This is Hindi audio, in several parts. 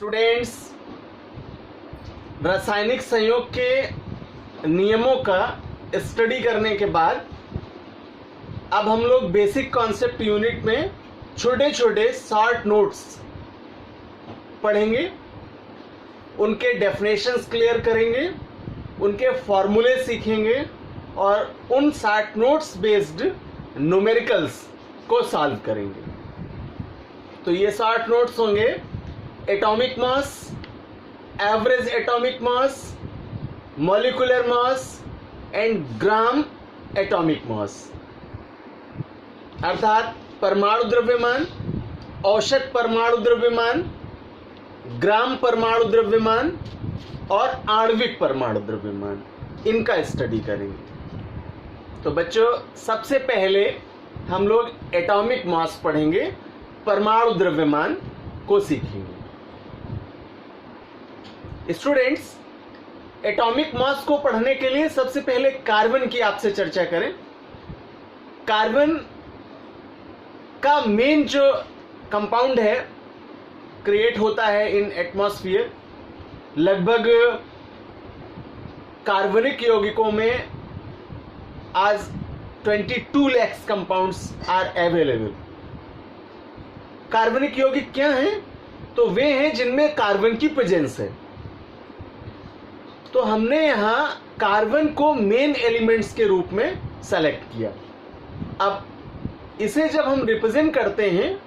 स्टूडेंट्स, रासायनिक संयोग के नियमों का स्टडी करने के बाद अब हम लोग बेसिक कॉन्सेप्ट यूनिट में छोटे छोटे शॉर्ट नोट्स पढ़ेंगे, उनके डेफिनेशंस क्लियर करेंगे, उनके फॉर्मूले सीखेंगे और उन शॉर्ट नोट्स बेस्ड न्यूमेरिकल्स को सॉल्व करेंगे। तो ये शॉर्ट नोट्स होंगे atomic mass, average atomic mass, molecular mass and gram atomic mass, अर्थात परमाणु द्रव्यमान, औसत परमाणु द्रव्यमान, ग्राम परमाणु द्रव्यमान और आणविक परमाणु द्रव्यमान, इनका स्टडी करेंगे। तो बच्चों, सबसे पहले हम लोग एटॉमिक मास पढ़ेंगे, परमाणु द्रव्यमान को सीखेंगे। स्टूडेंट्स, एटॉमिक मास को पढ़ने के लिए सबसे पहले कार्बन की आपसे चर्चा करें। कार्बन का मेन जो कंपाउंड है क्रिएट होता है इन एटमॉस्फेयर। लगभग कार्बनिक यौगिकों में आज 22 लाख कंपाउंड्स आर अवेलेबल। कार्बनिक यौगिक क्या हैं? तो वे हैं जिनमें कार्बन की प्रेजेंस है। तो हमने यहां कार्बन को मेन एलिमेंट्स के रूप में सेलेक्ट किया। अब इसे जब हम रिप्रेजेंट करते हैं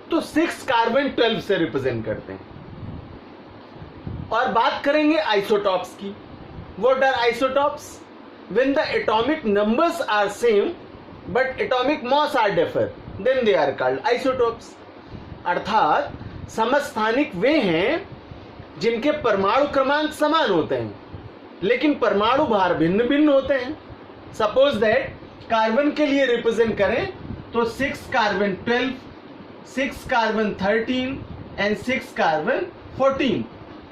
तो 6 कार्बन 12 से रिप्रेजेंट करते हैं। और बात करेंगे आइसोटॉप्स की। What are isotopes? When the atomic numbers are same but atomic mass are differ, then they are called isotopes. अर्थात समस्थानिक वे हैं जिनके परमाणु क्रमांक समान होते हैं लेकिन परमाणु भार भिन्न भिन्न होते हैं। सपोज दैट कार्बन के लिए रिप्रेजेंट करें तो 6 carbon 12, 6 carbon 13 and 6 carbon 14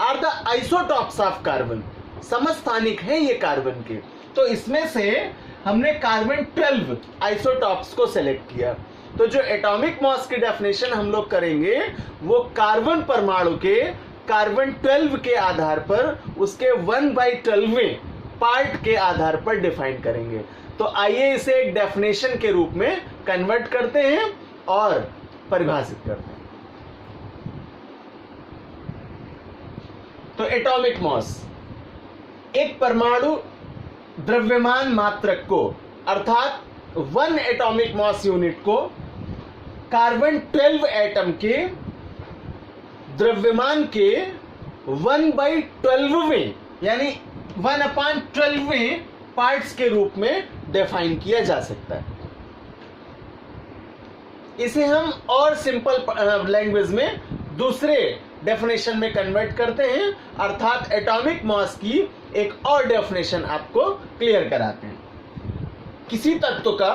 are the isotopes of carbon. समस्थानिक है ये कार्बन के। तो इसमें से हमने कार्बन 12 आइसोटॉप्स को सेलेक्ट किया। तो जो एटॉमिक मास की डेफिनेशन हम लोग करेंगे वो कार्बन परमाणु के कार्बन 12 के आधार पर उसके 1/12वें पार्ट के आधार पर डिफाइन करेंगे। तो आइए इसे एक डेफिनेशन के रूप में कन्वर्ट करते हैं और परिभाषित करते हैं। तो एटॉमिक मास, एक परमाणु द्रव्यमान मात्रक को अर्थात 1 एटॉमिक मास यूनिट को कार्बन 12 एटम के द्रव्यमान के 1/12वें यानी 1/12वें पार्ट्स के रूप में डिफाइन किया जा सकता है। इसे हम और सिंपल लैंग्वेज में दूसरे डेफिनेशन में कन्वर्ट करते हैं, अर्थात एटॉमिक मास की एक और डेफिनेशन आपको क्लियर कराते हैं। किसी तत्व का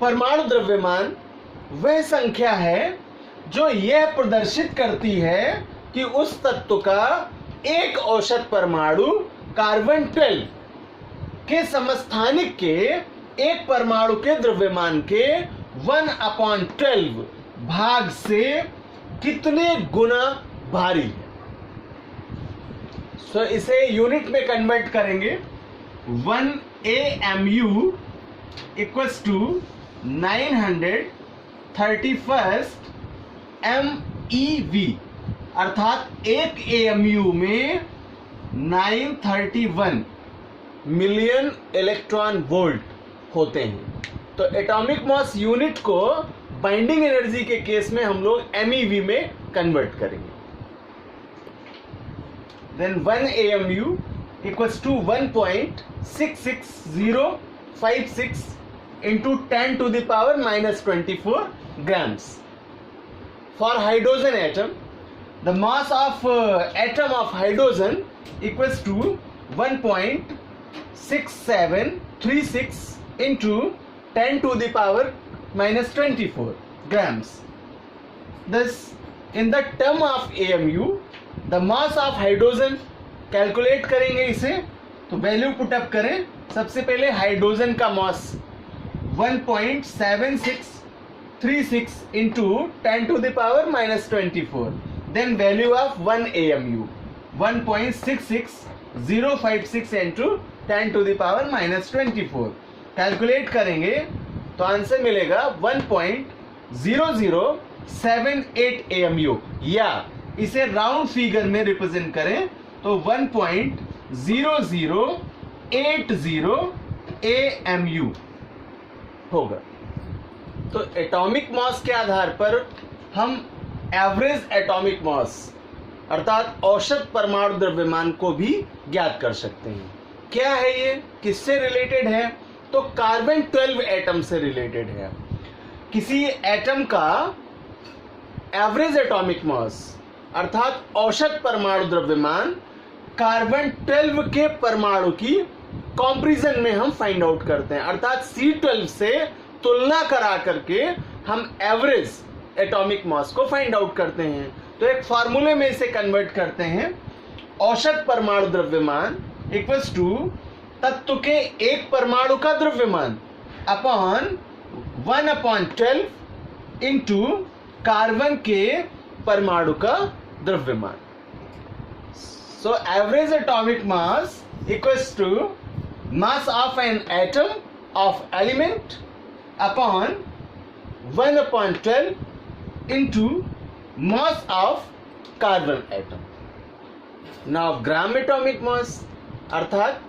परमाणु द्रव्यमान वह संख्या है जो यह प्रदर्शित करती है कि उस तत्व का एक औसत परमाणु कार्बन 12 के समस्थानिक के एक परमाणु के द्रव्यमान के 1/12 भाग से कितने गुना भारी है। सो इसे यूनिट में कन्वर्ट करेंगे। 1 AMU इक्वल्स टू 931 MeV, अर्थात एक AMU में 931 मिलियन इलेक्ट्रॉन वोल्ट होते हैं। तो एटॉमिक मास यूनिट को बाइंडिंग एनर्जी के केस में हम लोग MEV में कन्वर्ट करेंगे। Then 1 AMU equals to 1.66056 into 10 to the power -24 grams. For hydrogen atom, the mass of atom of hydrogen equals to 1.6736 into 10 to the power -24 grams. Thus, in the term of AMU, the mass of hydrogen calculate करेंगे इसे। तो वैल्यू पुटअप करें। सबसे पहले हाइड्रोजन का मास 1.7636 into 10 to the power -24 then value of 1 AMU 1.66056 into 10 to the power minus 24 calculate करेंगे तो आंसर मिलेगा 1.0078 AMU, या इसे राउंड फिगर में रिप्रेजेंट करें तो 1.0080 AMU होगा। तो एटॉमिक मास के आधार पर हम एवरेज एटॉमिक मास अर्थात औसत परमाणु द्रव्यमान को भी ज्ञात कर सकते हैं। क्या है ये, किससे रिलेटेड है? तो कार्बन 12 एटम से रिलेटेड है। किसी एटम का एवरेज एटॉमिक मास अर्थात औसत परमाणु द्रव्यमान कार्बन 12 के परमाणु की कंपैरिजन में हम फाइंड आउट करते हैं, अर्थात C12 से तुलना करा करके हम एवरेज एटॉमिक मास को फाइंड आउट करते हैं। तो एक फॉर्मूले में इसे कन्वर्ट करते हैं, औसत परमाणु द्रव्यमान इक्वल्स टू तत्व के एक परमाणु का द्रव्यमान अपॉन 1/12 इंटू कार्बन के परमाणु का द्रव्यमान। So average atomic mass equals to mass of an atom of element upon 1/12 into mass of carbon atom. Now gram atomic mass अर्थात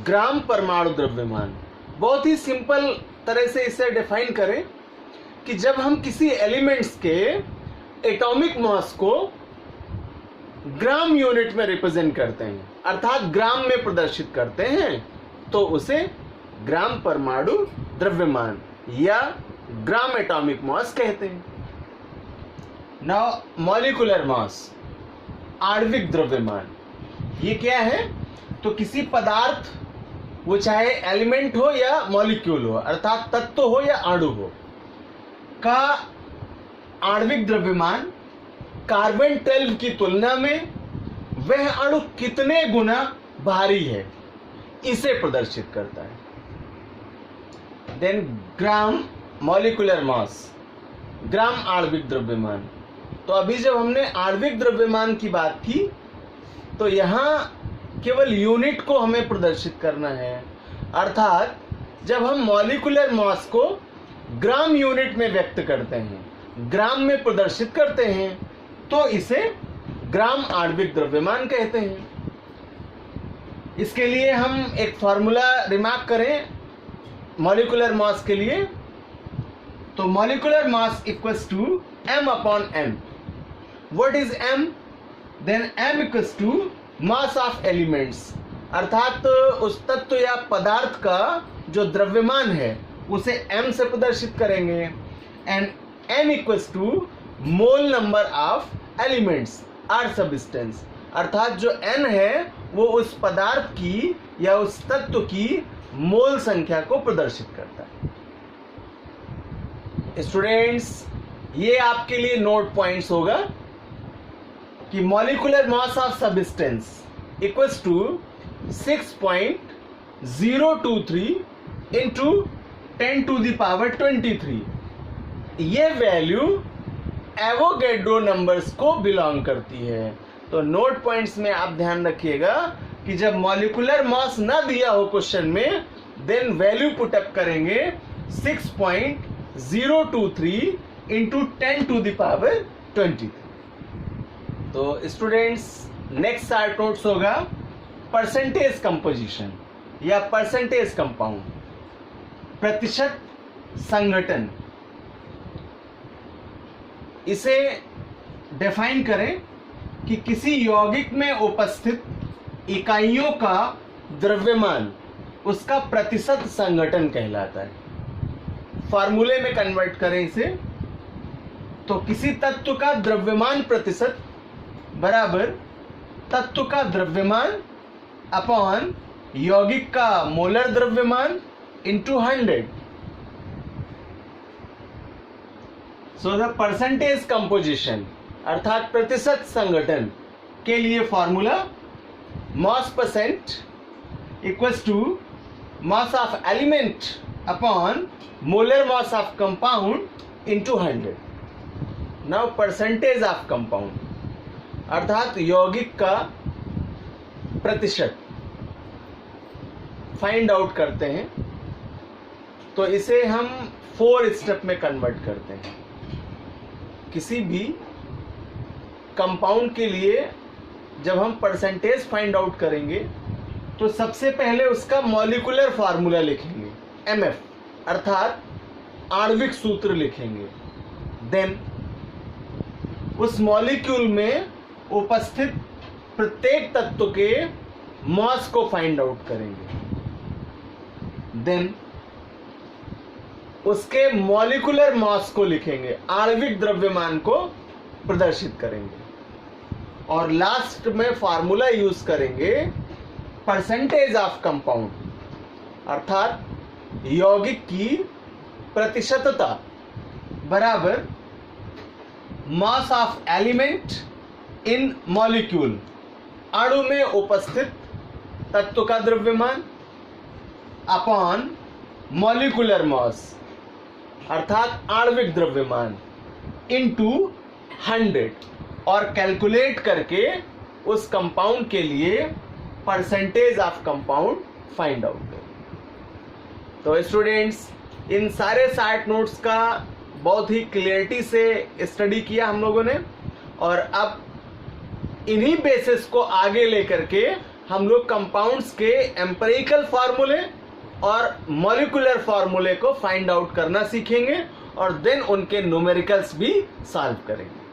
ग्राम परमाणु द्रव्यमान। बहुत ही सिंपल तरह से इसे डिफाइन करें कि जब हम किसी एलिमेंट्स के एटॉमिक मास को ग्राम यूनिट में रिप्रेजेंट करते हैं अर्थात ग्राम में प्रदर्शित करते हैं तो उसे ग्राम परमाणु द्रव्यमान या ग्राम एटॉमिक मास कहते हैं। नाउ मॉलिक्यूलर मास, आणविक द्रव्यमान, ये क्या है? तो किसी पदार्थ, वो चाहे एलिमेंट हो या मॉलिक्यूल हो अर्थात तत्व हो या अणु हो, का आणविक द्रव्यमान कार्बन 12 की तुलना में वह अणु कितने गुना भारी है इसे प्रदर्शित करता है। देन ग्राम मॉलिक्यूलर मास, ग्राम आणविक द्रव्यमान। तो अभी जब हमने आणविक द्रव्यमान की बात की तो यहां केवल यूनिट को हमें प्रदर्शित करना है, अर्थात जब हम मॉलिक्यूलर मास को ग्राम यूनिट में व्यक्त करते हैं, ग्राम में प्रदर्शित करते हैं तो इसे ग्राम आणविक द्रव्यमान कहते हैं। इसके लिए हम एक फॉर्मूला रिमार्क करें मॉलिक्यूलर मास के लिए, तो molecular mass equals to m/n। What is m? Then m equals to mass of elements, अर्थात उस तत्व या पदार्थ का जो द्रव्यमान है उसे m से प्रदर्शित करेंगे, and n equals to mole number of elements or substance, अर्थात जो n है वो उस पदार्थ की या उस तत्व की मोल संख्या को प्रदर्शित करता है। स्टूडेंट्स, ये आपके लिए नोट पॉइंट्स होगा कि molecular mass of substance equals to 6.023 into 10 to the power 23। ये वैल्यू एवोगैड्रो नंबर्स को बिलोंग करती है। तो नोट पॉइंट्स में आप ध्यान रखिएगा कि जब मॉलिक्यूलर मास ना दिया हो क्वेश्चन में, देन वैल्यू पुटअप करेंगे 6.023 इंटू 10 to the power 23। तो स्टूडेंट्स, नेक्स्ट शार्ट नोट्स होगा परसेंटेज कंपोजिशन या परसेंटेज कंपाउंड, प्रतिशत संघटन। इसे डिफाइन करें कि किसी यौगिक में उपस्थित इकाइयों का द्रव्यमान उसका प्रतिशत संघटन कहलाता है। फॉर्मूले में कन्वर्ट करें इसे तो किसी तत्व का द्रव्यमान प्रतिशत बराबर तत्व का द्रव्यमान अपॉन यौगिक का मोलर द्रव्यमान into 100। So the percentage composition अर्थात प्रतिशत संगठन के लिए formula mass percent equals to mass of element upon molar mass of compound into 100। Now percentage of compound, अर्थात यौगिक का प्रतिशत फाइंड आउट करते हैं, तो इसे हम 4 स्टेप में कन्वर्ट करते हैं। किसी भी कंपाउंड के लिए जब हम परसेंटेज फाइंड आउट करेंगे तो सबसे पहले उसका मॉलिक्यूलर फार्मूला लिखेंगे, MF, अर्थात आणविक सूत्र लिखेंगे। देन उस मॉलिक्यूल में उपस्थित प्रत्येक तत्व के मॉस को फाइंड आउट करेंगे। देन उसके मॉलिक्यूलर मॉस को लिखेंगे, आणविक द्रव्यमान को प्रदर्शित करेंगे। और लास्ट में फार्मूला यूज करेंगे परसेंटेज ऑफ कंपाउंड, अर्थात यौगिक की प्रतिशतता बराबर मास ऑफ एलिमेंट इन मॉलिक्यूल, अणु में उपस्थित तत्व का द्रव्यमान, अपॉन मॉलिक्यूलर मास अर्थात आणविक द्रव्यमान, इनटू 100, और कैलकुलेट करके उस कंपाउंड के लिए percentage of compound find out करें। तो स्टूडेंट्स, इन सारे 60 नोट्स का बहुत ही क्लियरिटी से स्टडी किया हम लोगों ने, और अब इन्हीं बेसिस को आगे लेकर के हम लोग कंपाउंड्स के एम्पिरिकल फार्मूले और मॉलिक्यूलर फार्मूले को फाइंड आउट करना सीखेंगे, और देन उनके न्यूमेरिकल्स भी सॉल्व करेंगे।